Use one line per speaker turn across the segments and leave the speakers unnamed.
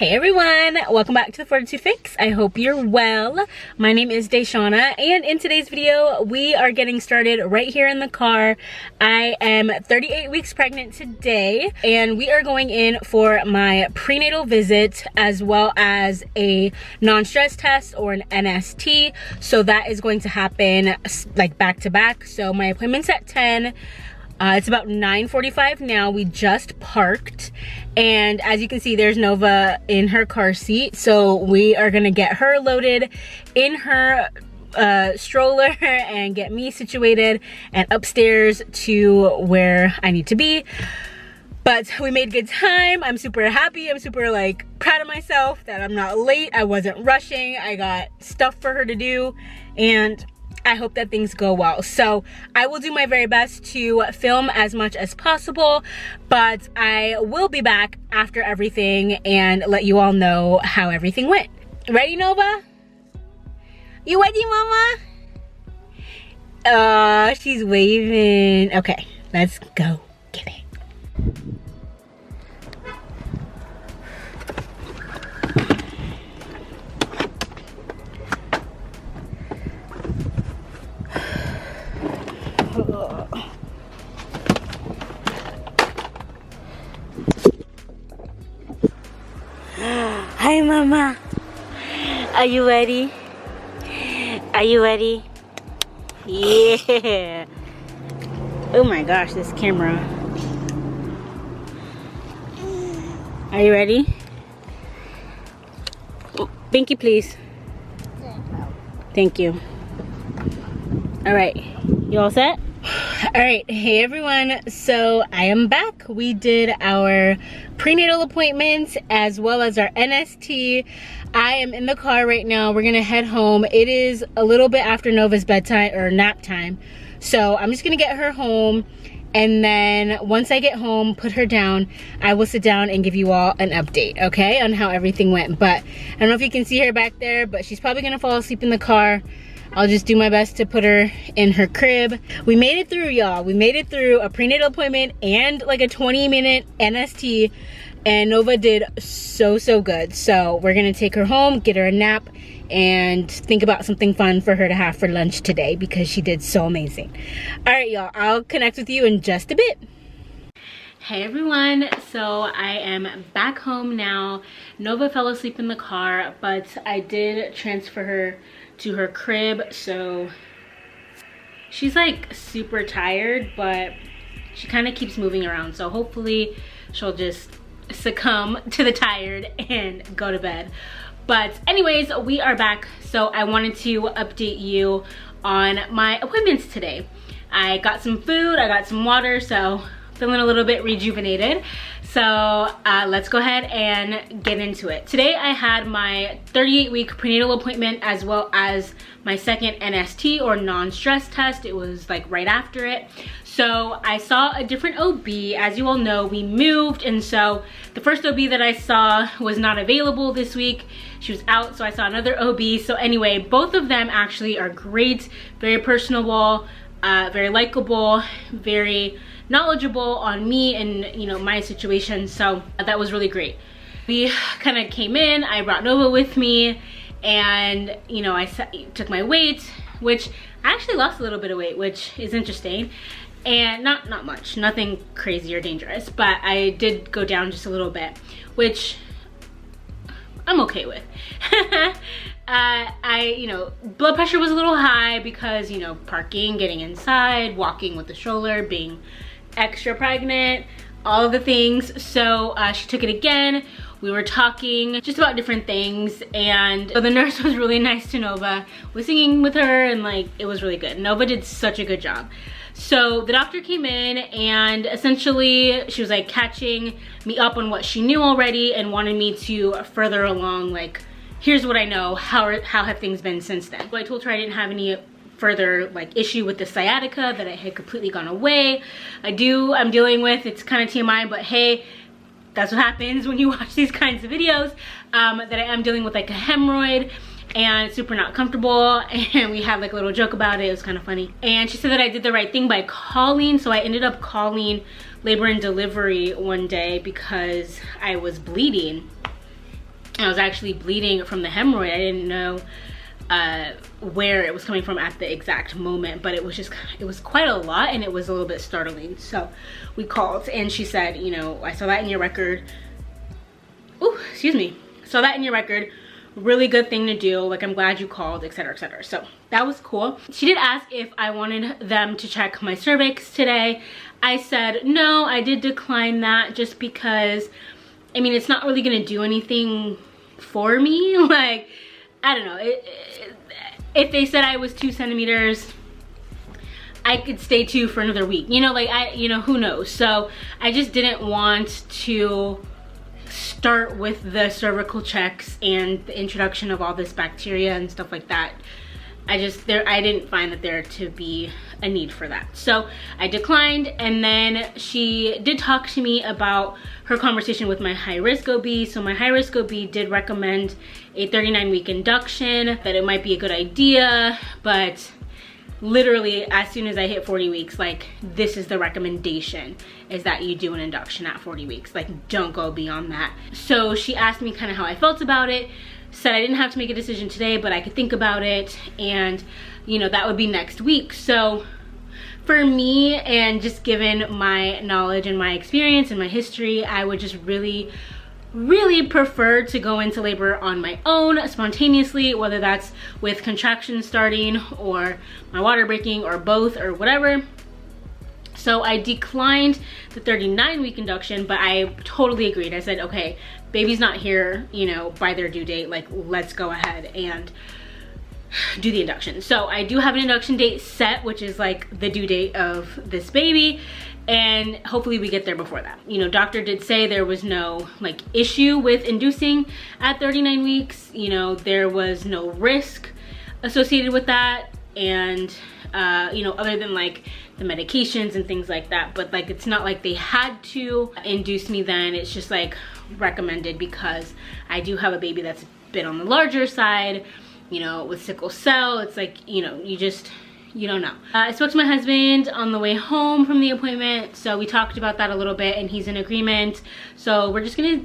Hey everyone, welcome back to the Fortitude Fix. I hope you're well. My name is DaShanna, and in today's video, we are getting started right here in the car. I am 38 weeks pregnant today, and we are going in for my prenatal visit as well as a non-stress test or an NST. So that is going to happen like back to back. So my appointment's at 10. It's about 9:45 now. We just parked, and as you can see, there's Nova in her car seat. So we are gonna get her loaded in her stroller and get me situated and upstairs to where I need to be. But we made good time. I'm super happy. I'm super like proud of myself that I'm not late. I wasn't rushing. I got stuff for her to do, and I hope that things go well. So I will do my very best to film as much as possible, but I will be back after everything and let you all know how everything went. Ready, Nova? You ready, Mama? She's waving. Okay, let's go get it. Hi, Mama. Are you ready? Are you ready? Yeah. Oh my gosh, this camera. Are you ready? Binky, please. Thank you. All right, you all set? All right, hey everyone, so I am back. We did our prenatal appointments as well as our NST. I am in the car right now. We're gonna head home. It is a little bit after Nova's bedtime or nap time, so I'm just gonna get her home, and then once I get home, put her down, I will sit down and give you all an update, okay, on how everything went. But I don't know if you can see her back there, but she's probably gonna fall asleep in the car. I'll just do my best to put her in her crib. We made it through, y'all. We made it through a prenatal appointment and like a 20-minute NST, and Nova did so good. So we're gonna take her home, get her a nap, and think about something fun for her to have for lunch today because she did so amazing. All right, y'all, I'll connect with you in just a bit. Hey everyone, so I am back home now. Nova fell asleep in the car, but I did transfer her to her crib, so she's like super tired, but she kind of keeps moving around, so hopefully she'll just succumb to the tired and go to bed. But anyways, we are back, so I wanted to update you on my appointments today. I got some food, I got some water, so feeling a little bit rejuvenated. So let's go ahead and get into it. Today I had my 38-week prenatal appointment as well as my second NST or non-stress test. It was like right after it. So I saw a different OB. As you all know, we moved, and so the first OB that I saw was not available this week. She was out, so I saw another OB. So anyway, both of them actually are great, very personable, very likable, very knowledgeable on me and, you know, my situation. So that was really great. We kind of came in, I brought Nova with me, and you know, I took my weight, which I actually lost a little bit of weight, which is interesting, and not much, nothing crazy or dangerous, but I did go down just a little bit, which I'm okay with. You know, blood pressure was a little high because, you know, parking, getting inside, walking with the stroller, being extra pregnant, all of the things. So she took it again. We were talking just about different things, and so the nurse was really nice to Nova, was singing with her, and like it was really good. Nova did such a good job. So the doctor came in, and essentially she was like catching me up on what she knew already and wanted me to further along, like, here's what I know, how have things been since then. So I told her I didn't have any further like issue with the sciatica, that it had completely gone away. I'm dealing with, it's kind of TMI, but hey, that's what happens when you watch these kinds of videos, that I am dealing with like a hemorrhoid, and it's super not comfortable, and we had like a little joke about it. It was kind of funny. And she said that I did the right thing by calling, so I ended up calling labor and delivery one day because I was bleeding. I was actually bleeding from the hemorrhoid. I didn't know where it was coming from at the exact moment, but it was quite a lot, and it was a little bit startling. So we called, and she said, you know, I saw that in your record. Ooh, excuse me. Saw that in your record. Really good thing to do. Like, I'm glad you called, etc., etc. So that was cool. She did ask if I wanted them to check my cervix today. I said no. I did decline that just because, I mean, it's not really gonna do anything for me. Like, I don't know. If they said I was 2 centimeters, I could stay 2 for another week. You know, like, you know, who knows? So I just didn't want to start with the cervical checks and the introduction of all this bacteria and stuff like that. I didn't find that there to be a need for that. So I declined, and then she did talk to me about her conversation with my high-risk OB. So my high-risk OB did recommend a 39-week induction, that it might be a good idea, but literally as soon as I hit 40 weeks, like, this is the recommendation, is that you do an induction at 40 weeks. Like, don't go beyond that. So she asked me kind of how I felt about it, said I didn't have to make a decision today, but I could think about it, and you know, that would be next week. So for me, and just given my knowledge and my experience and my history, I would just really prefer to go into labor on my own, spontaneously, whether that's with contractions starting or my water breaking or both or whatever. So I declined the 39-week induction, but I totally agreed. I said, okay, baby's not here, you know, by their due date, like, let's go ahead and do the induction. So I do have an induction date set, which is like the due date of this baby, and hopefully we get there before that. You know, doctor did say there was no like issue with inducing at 39 weeks. You know, there was no risk associated with that, and you know, other than like the medications and things like that. But like, it's not like they had to induce me then. It's just like recommended because I do have a baby that's a bit on the larger side, you know, with sickle cell. It's like, you know, you don't know. I spoke to my husband on the way home from the appointment, so we talked about that a little bit, and he's in agreement. So we're just gonna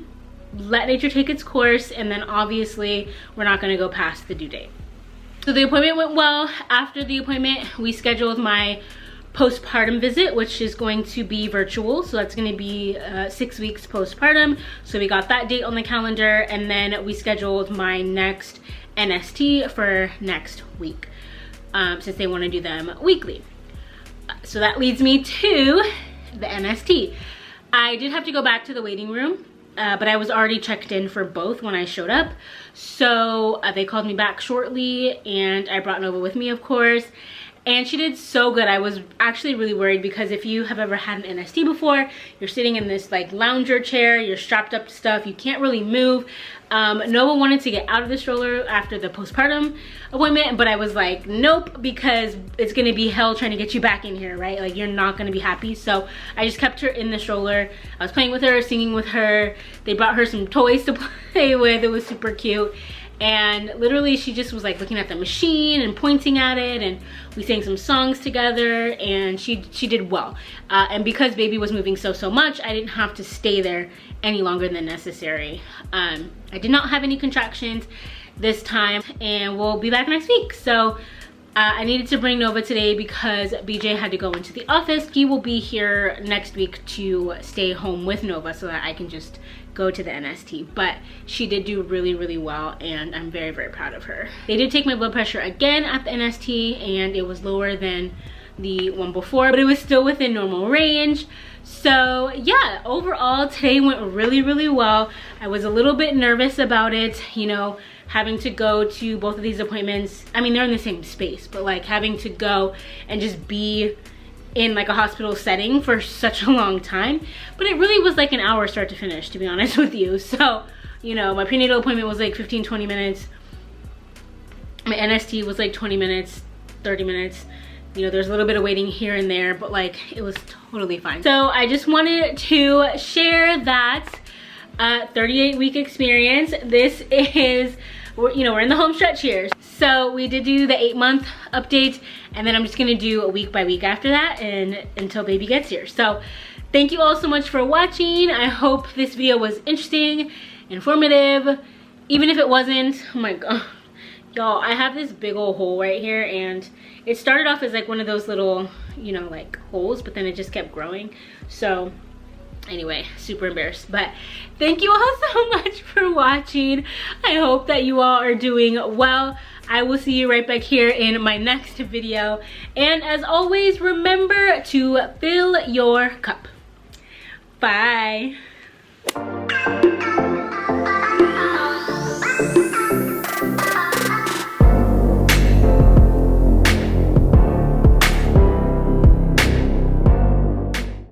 let nature take its course, and then obviously we're not gonna go past the due date. So the appointment went well. After the appointment, we scheduled my postpartum visit, which is going to be virtual. So that's going to be 6 weeks postpartum. So we got that date on the calendar, and then we scheduled my next NST for next week, since they want to do them weekly. So that leads me to the NST. I did have to go back to the waiting room, but I was already checked in for both when I showed up. So they called me back shortly, and I brought Nova with me, of course. And she did so good. I was actually really worried because if you have ever had an NST before, you're sitting in this like lounger chair, you're strapped up to stuff, you can't really move. Nova wanted to get out of the stroller after the postpartum appointment, but I was like, nope, because it's gonna be hell trying to get you back in here, right? Like, you're not gonna be happy. So I just kept her in the stroller. I was playing with her, singing with her. They brought her some toys to play with. It was super cute. And literally she just was like looking at the machine and pointing at it, and we sang some songs together, and she did well. And because baby was moving so much, I didn't have to stay there any longer than necessary. I did not have any contractions this time, and we'll be back next week. So I needed to bring Nova today because BJ had to go into the office. He will be here next week to stay home with Nova so that I can just go to the NST. But she did do really well, and I'm very proud of her. They did take my blood pressure again at the NST, and it was lower than the one before, but it was still within normal range. So yeah, overall today went really well. I was a little bit nervous about it, you know, having to go to both of these appointments. I mean, they're in the same space, but like having to go and just be in like a hospital setting for such a long time. But it really was like an hour start to finish, to be honest with you. So, you know, my prenatal appointment was like 15-20 minutes. My NST was like 20 minutes, 30 minutes. You know, there's a little bit of waiting here and there, but like it was totally fine. So I just wanted to share that 38-week experience. This is, you know, we're in the home stretch here. So we did do the 8-month update, and then I'm just gonna do a week by week after that, and until baby gets here. So thank you all so much for watching. I hope this video was interesting, informative, even if it wasn't, oh my god. Y'all, I have this big old hole right here, and it started off as like one of those little, you know, like holes, but then it just kept growing. So anyway, super embarrassed. But thank you all so much for watching. I hope that you all are doing well. I will see you right back here in my next video. And as always, remember to fill your cup. Bye.